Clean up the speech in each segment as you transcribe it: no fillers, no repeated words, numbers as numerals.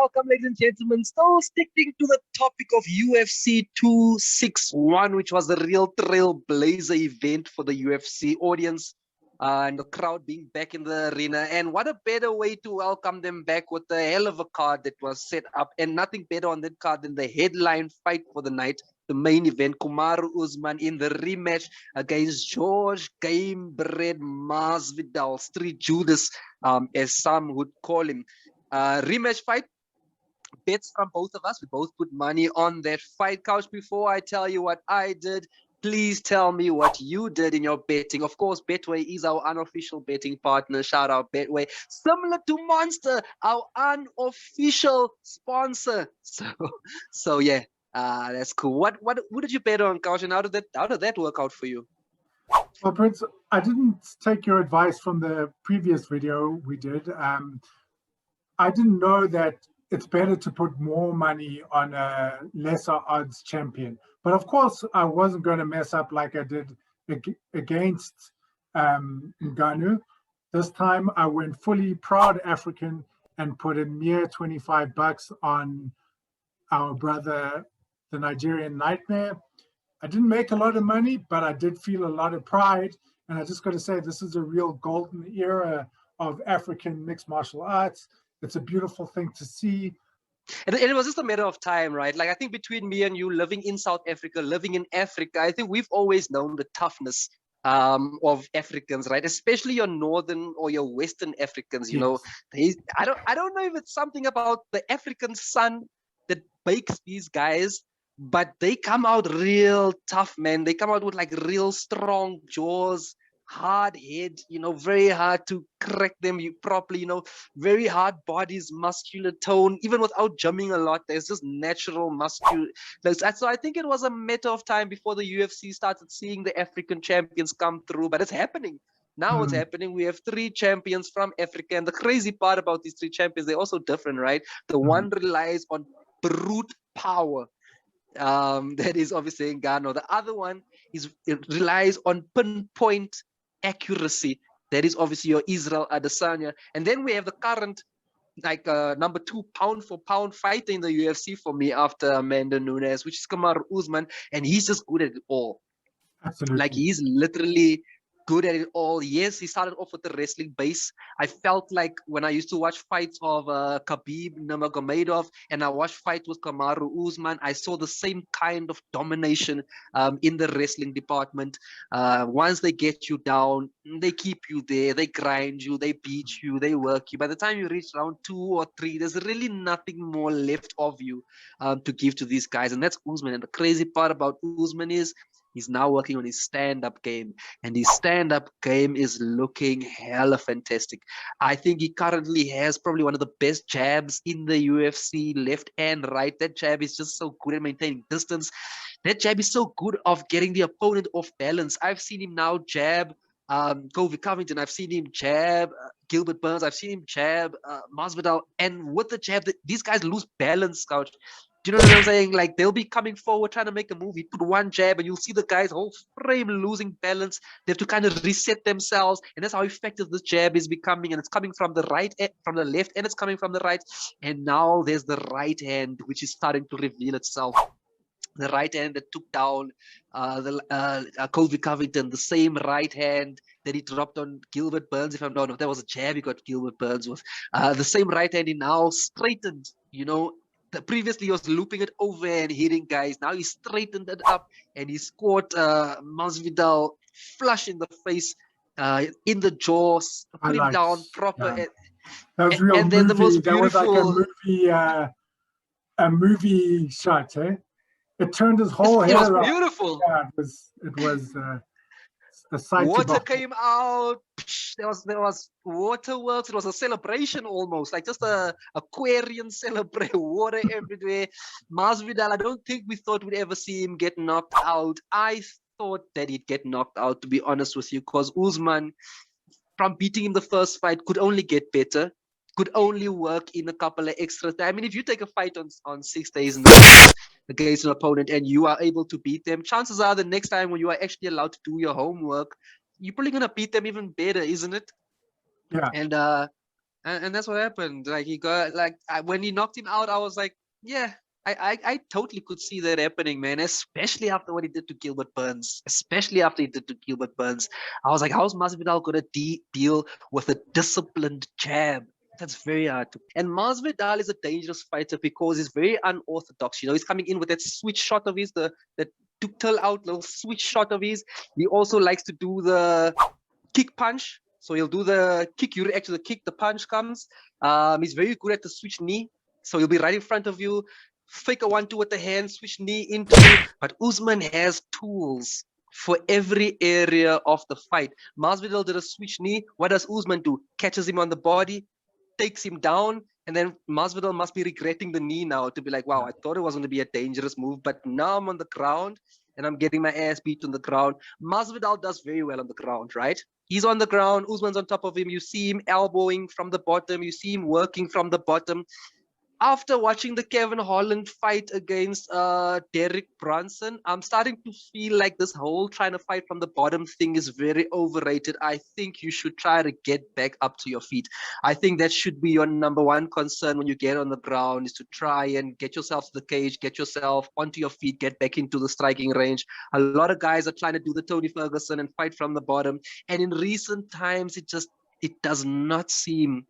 welcome, ladies and gentlemen. Still sticking to the topic of UFC 261, which was the real trailblazer event for the UFC audience and the crowd being back in the arena. And what a better way to welcome them back with the hell of a card that was set up. And nothing better on that card than the headline fight for the night, the main event, Kamaru Usman in the rematch against George Gamebred Masvidal, Street Judas, as some would call him. Rematch fight, bets from both of us. We both put money on that fight. Couch, before I tell you what I did, please tell me what you did in your betting. Of course, Betway is our unofficial betting partner. Shout out Betway. Similar to Monster, our unofficial sponsor. So yeah, that's cool. What did you bet on, Couch, and how did that work out for you? Well, Prince, I didn't take your advice from the previous video we did. I didn't know that it's better to put more money on a lesser odds champion. But of course, I wasn't going to mess up like I did against Ngannou. This time I went fully proud African and put a mere $25 on our brother, the Nigerian Nightmare. I didn't make a lot of money, but I did feel a lot of pride. And I just got to say, this is a real golden era of African mixed martial arts. It's a beautiful thing to see. And it was just a matter of time, right? Like, I think between me and you, living in South Africa, living in Africa, I think we've always known the toughness of Africans, right? Especially your northern or your Western Africans. You know, I don't know if it's something about the African sun that bakes these guys, but they come out real tough, man. They come out with like real strong jaws, hard head, you know, very hard to crack them properly, you know, very hard bodies, muscular tone, even without gymming a lot. There's just natural muscular. So I think it was a matter of time before the UFC started seeing the African champions come through, but it's happening. Now it's happening. We have 3 champions from Africa. And the crazy part about these 3 champions, they're also different, right? The one relies on brute power. That is obviously Ngannou. The other one it relies on pinpoint accuracy. That is obviously your Israel Adesanya. And then we have the current number 2 pound for pound fighter in the UFC for me after Amanda Nunes, which is Kamaru Usman, and he's just good at it all. Absolutely. Like, he's literally good at it all. Yes, he started off with the wrestling base. I felt like when I used to watch fights of Khabib Nurmagomedov and I watched fights with Kamaru Usman, I saw the same kind of domination in the wrestling department. Once they get you down, they keep you there, they grind you, they beat you, they work you. By the time you reach round 2 or 3, there's really nothing more left of you to give to these guys. And that's Usman. And the crazy part about Usman is he's now working on his stand-up game, and his stand-up game is looking hella fantastic. I think he currently has probably one of the best jabs in the UFC, left and right. That jab is just so good at maintaining distance. That jab is so good of getting the opponent off balance. I've seen him now jab Colby Covington. I've seen him jab Gilbert Burns. I've seen him jab Masvidal. And with the jab, these guys lose balance, Couch. Do you know what I'm saying? Like, they'll be coming forward trying to make a move. You put one jab and you'll see the guy's whole frame losing balance. They have to kind of reset themselves. And that's how effective this jab is becoming. And it's coming from the right, from the left, and it's coming from the right. And now there's the right hand, which is starting to reveal itself. The right hand that took down Colby Covington, the same right hand that he dropped on Gilbert Burns. If I'm not, no, that was a jab he got Gilbert Burns with. The same right hand he now straightened, you know. Previously he was looping it over and hitting guys. Now he straightened it up and he scored Masvidal flush in the face, in the jaw, put him down proper. Yeah. That was real and movie. Then the most beautiful... That was like a movie shot, eh? It turned his whole head around. It was beautiful. Yeah, it was a sight. Water came out. There was waterworks. It was a celebration almost, like just a Aquarian celebration. Water everywhere. Masvidal, I don't think we thought we'd ever see him get knocked out. I thought that he'd get knocked out, to be honest with you, because Usman, from beating him the first fight, could only get better. Could only work in a couple of extra. I mean, if you take a fight on 6 days against an opponent and you are able to beat them, chances are the next time when you are actually allowed to do your homework, you're probably gonna beat them even better, isn't it? Yeah. And and that's what happened. Like he got when he knocked him out, I was like, yeah, I totally could see that happening, man. Especially after what he did to Gilbert Burns. Especially after he did to Gilbert Burns, I was like, how's Masvidal gonna deal with a disciplined jab? That's very hard. And Masvidal is a dangerous fighter because he's very unorthodox. You know, he's coming in with that switch shot of his, that tutel out little switch shot of his. He also likes to do the kick punch. So he'll do the kick, you react to the kick, the punch comes. He's very good at the switch knee. So he'll be right in front of you, fake a 1-2 with the hand, switch knee into you. But Usman has tools for every area of the fight. Masvidal did a switch knee. What does Usman do? Catches him on the body, takes him down, and then Masvidal must be regretting the knee now to be like, wow, I thought it was going to be a dangerous move, but now I'm on the ground and I'm getting my ass beat on the ground. Masvidal does very well on the ground, right? He's on the ground, Usman's on top of him. You see him elbowing from the bottom. You see him working from the bottom. After watching the Kevin Holland fight against Derek Brunson, I'm starting to feel like this whole trying to fight from the bottom thing is very overrated. I think you should try to get back up to your feet. I think that should be your number one concern when you get on the ground, is to try and get yourself to the cage, get yourself onto your feet, get back into the striking range. A lot of guys are trying to do the Tony Ferguson and fight from the bottom. And in recent times, it does not seem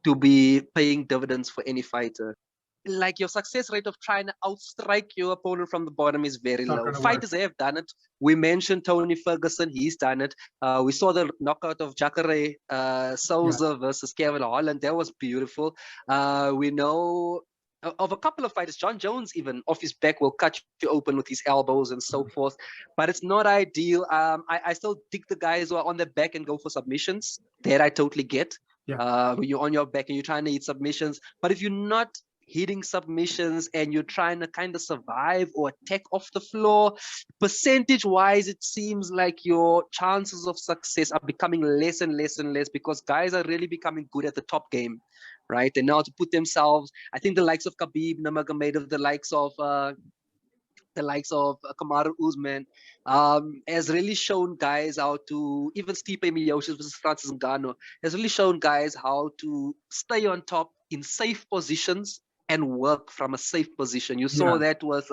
to be paying dividends for any fighter. Like your success rate of trying to outstrike your opponent from the bottom is very low. Fighters have done it. We mentioned Tony Ferguson, he's done it. We saw the knockout of Jacare Souza versus Kevin Holland. That was beautiful. We know of a couple of fighters, John Jones even off his back will cut you open with his elbows and so forth, but it's not ideal. I still dig the guys who are on their back and go for submissions. That I totally get. When you're on your back and you're trying to hit submissions, but if you're not hitting submissions and you're trying to kind of survive or attack off the floor, percentage wise, it seems like your chances of success are becoming less and less and less, because guys are really becoming good at the top game, right? They know how to put themselves. I think the likes of Khabib Nurmagomedov, the likes of Kamaru Usman, has really shown guys how to, even Stipe Miocic versus Francis Ngannou, has really shown guys how to stay on top in safe positions and work from a safe position. You saw that with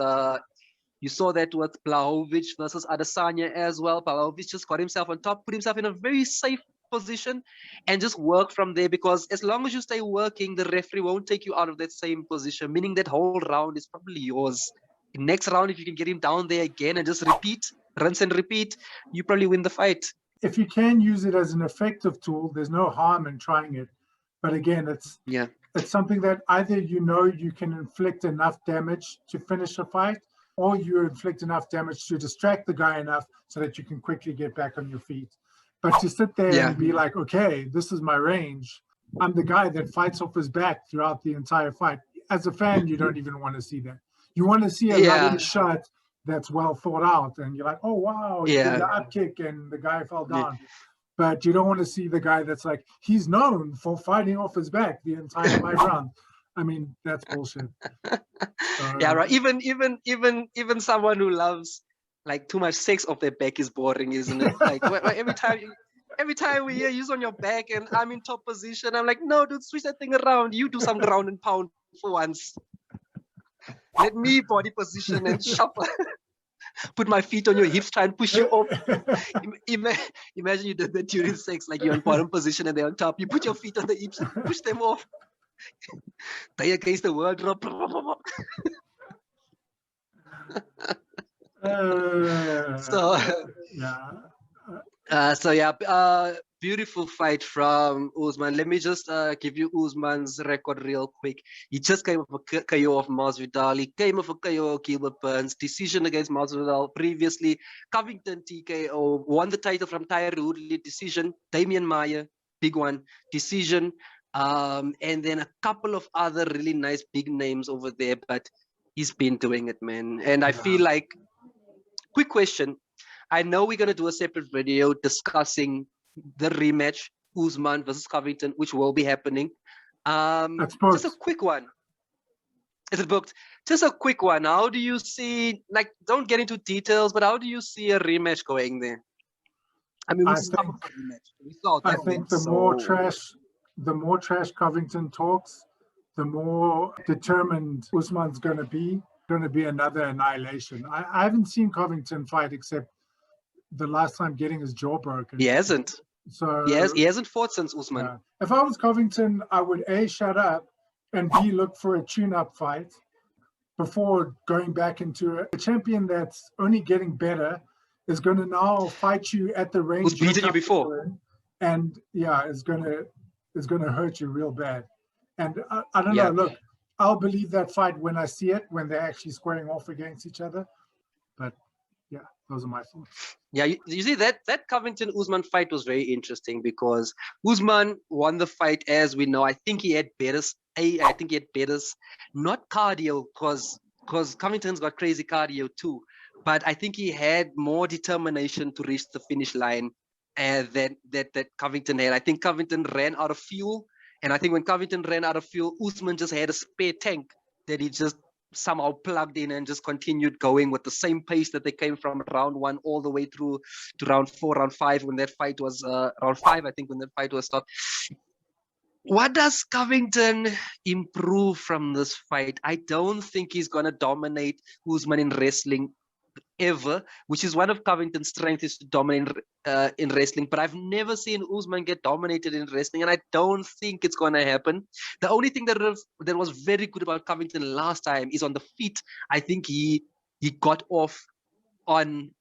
Blachowicz versus Adesanya as well. Blachowicz just got himself on top, put himself in a very safe position, and just work from there, because as long as you stay working, the referee won't take you out of that same position, meaning that whole round is probably yours. Next round, if you can get him down there again and just repeat, rinse and repeat, you probably win the fight. If you can use it as an effective tool, there's no harm in trying it. But again, it's something that either you can inflict enough damage to finish a fight, or you inflict enough damage to distract the guy enough so that you can quickly get back on your feet. But to sit there and be like, okay, this is my range. I'm the guy that fights off his back throughout the entire fight. As a fan, you don't even want to see that. You want to see a lovely shot that's well thought out, and you're like, oh wow, he did the up kick and the guy fell down. But you don't want to see the guy that's like, he's known for fighting off his back the entire 5 rounds. I mean, that's bullshit. Right. Even someone who loves like too much sex off their back is boring, isn't it? Like every time we hear you's on your back and I'm in top position, I'm like, no, dude, switch that thing around. You do some ground and pound for once. Let me body position and shuffle. Put my feet on your hips, try and push you off. Imagine you did that during sex, like you're in bottom position and they're on top. You put your feet on the hips and push them off. They against the world. Beautiful fight from Usman. Let me just give you Usman's record real quick. He just came off a KO of Masvidal. He came off a KO of Gilbert Burns. Decision against Masvidal previously. Covington TKO. Won the title from Tyron Woodley. Decision. Damian Maia. Big one. Decision. And then a couple of other really nice big names over there. But he's been doing it, man. And I feel like, quick question. I know we're going to do a separate video discussing the rematch, Usman versus Covington, which will be happening. Just a quick one. Is it booked? Just a quick one. How do you see, like, don't get into details, but how do you see a rematch going there? I mean, I think the more trash the more trash Covington talks, the more determined Usman's going to be. Going to be another annihilation. I haven't seen Covington fight except the last time getting his jaw broken. He hasn't. So He hasn't fought since Usman. yeah. If I was Covington, I would A, shut up, and B, look for a tune-up fight before going back into a champion that's only getting better is going to now fight you at the range. Who's beaten you before? And yeah, is going to hurt you real bad. And I don't Yeah. know. Look, I'll believe that fight when I see it, when they're actually squaring off against each other. But yeah, those are my thoughts. Yeah, you see that Covington Usman fight was very interesting because Usman won the fight, as we know. I think he had better. I think he had better, not cardio, because Covington's got crazy cardio too. But I think he had more determination to reach the finish line that Covington had. I think Covington ran out of fuel, and I think when Covington ran out of fuel, Usman just had a spare tank that he just somehow plugged in and just continued going with the same pace that they came from round 1 all the way through to round 4, round 5, when that fight was round 5, I think, when that fight was stopped. What does Covington improve from this fight? I don't think he's going to dominate Usman in wrestling ever, which is one of Covington's strengths, is to dominate in wrestling. But I've never seen Usman get dominated in wrestling, and I don't think it's going to happen. The only thing that was very good about Covington last time is on the feet. I think he got off on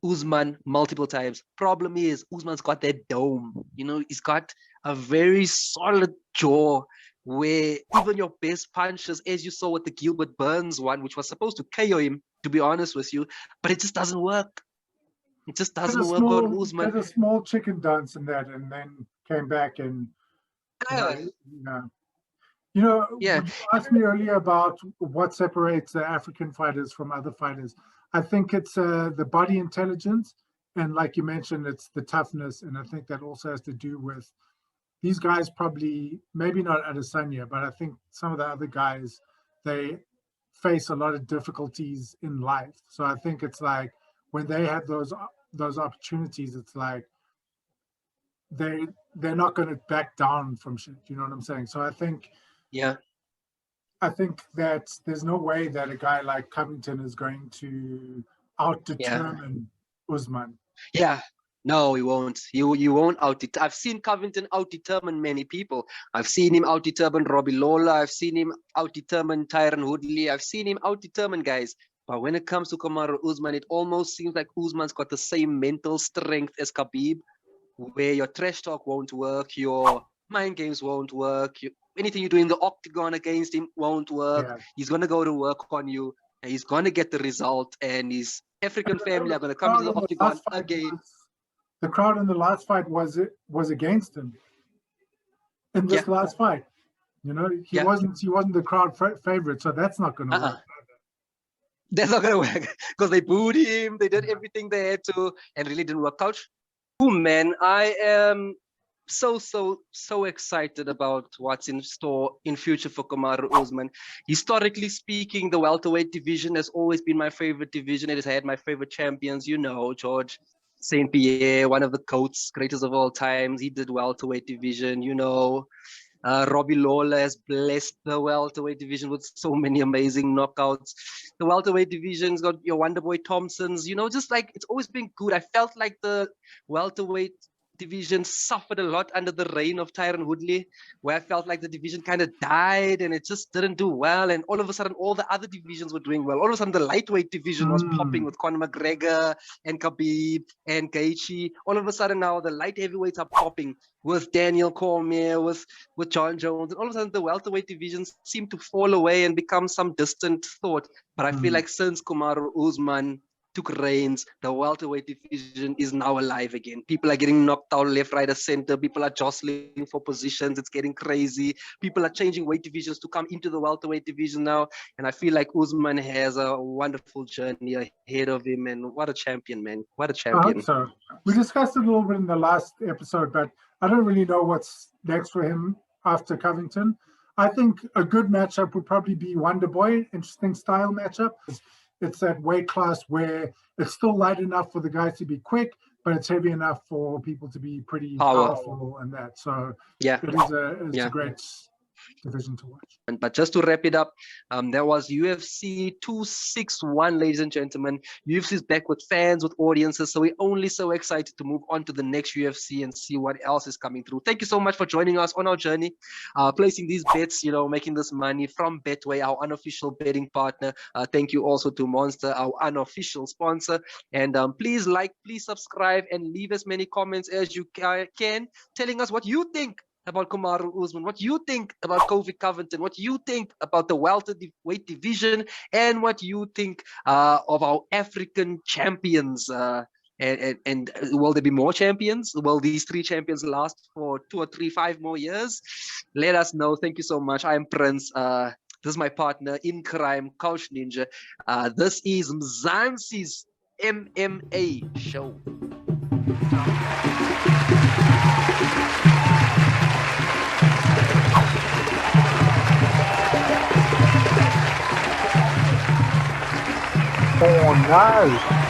Usman multiple times. Problem is, Usman's got that dome. He's got a very solid jaw where even your best punches, as you saw with the Gilbert Burns one, which was supposed to KO him, to be honest with you, but it just doesn't work. It just doesn't work on Usman. Did a small chicken dance in that, and then came back and Yeah. When you asked me earlier about what separates the African fighters from other fighters, I think it's the body intelligence, and like you mentioned, it's the toughness, and I think that also has to do with these guys. Probably, maybe not Adesanya, but I think some of the other guys, they face a lot of difficulties in life. So I think it's like when they have those opportunities, it's like they're not going to back down from shit. You know what I'm saying? So I think that there's no way that a guy like Covington is going to out-determine Usman. Yeah. No, he won't. You won't I've seen Covington out-determine many people. I've seen him out-determine Robbie Lawler. I've seen him out-determine Tyron Woodley. I've seen him out-determine guys. But when it comes to Kamaru Usman, it almost seems like Usman's got the same mental strength as Khabib, where your trash talk won't work, your mind games won't work, anything you do in the octagon against him won't work. Yeah. He's going to go to work on you, and he's going to get the result, and his African family are going to come to the octagon again. The crowd in the last fight was against him. In this last fight, he wasn't the crowd favorite, so that's not going to work. That's not going to work because they booed him. They did everything they had to, and really didn't work out. Oh man, I am so excited about what's in store in future for Kamaru Usman. Historically speaking, the welterweight division has always been my favorite division. It has had my favorite champions, George St. Pierre, one of the GOATs, greatest of all times. He did welterweight division, Robbie Lawler has blessed the welterweight division with so many amazing knockouts. The welterweight division's got your Wonderboy Thompsons, just like it's always been good. I felt like the welterweight division suffered a lot under the reign of Tyron Woodley, where I felt like the division kind of died and it just didn't do well. And all of a sudden, all the other divisions were doing well. All of a sudden, the lightweight division was popping with Conor McGregor and Khabib and Gaethje. All of a sudden now, the light heavyweights are popping with Daniel Cormier, with John Jones. And all of a sudden, the welterweight divisions seem to fall away and become some distant thought. But I feel like since Kamaru Usman took reins, the welterweight division is now alive again. People are getting knocked out left, right, or center. People are jostling for positions. It's getting crazy. People are changing weight divisions to come into the welterweight division now. And I feel like Usman has a wonderful journey ahead of him. And what a champion, man. What a champion. So we discussed it a little bit in the last episode, but I don't really know what's next for him after Covington. I think a good matchup would probably be Wonderboy. Interesting style matchup. It's that weight class where it's still light enough for the guys to be quick, but it's heavy enough for people to be pretty Power. powerful and that. So Yeah. it's a great division to watch. But just to wrap it up, there was UFC 261, ladies and gentlemen. UFC is back with fans, with audiences. So we're only so excited to move on to the next UFC and see what else is coming through. Thank you so much for joining us on our journey, placing these bets, making this money from Betway, our unofficial betting partner. Thank you also to Monster, our unofficial sponsor. And please like, please subscribe, and leave as many comments as you can, telling us what you think about Kamaru Usman, what you think about Kofi Covington, what you think about the welterweight division, and what you think of our African champions. And will there be more champions? Will these 3 champions last for 2 or 3, 5 more years? Let us know. Thank you so much. I am Prince. This is my partner in crime, Coach Ninja. This is Mzansi's MMA show. Oh no!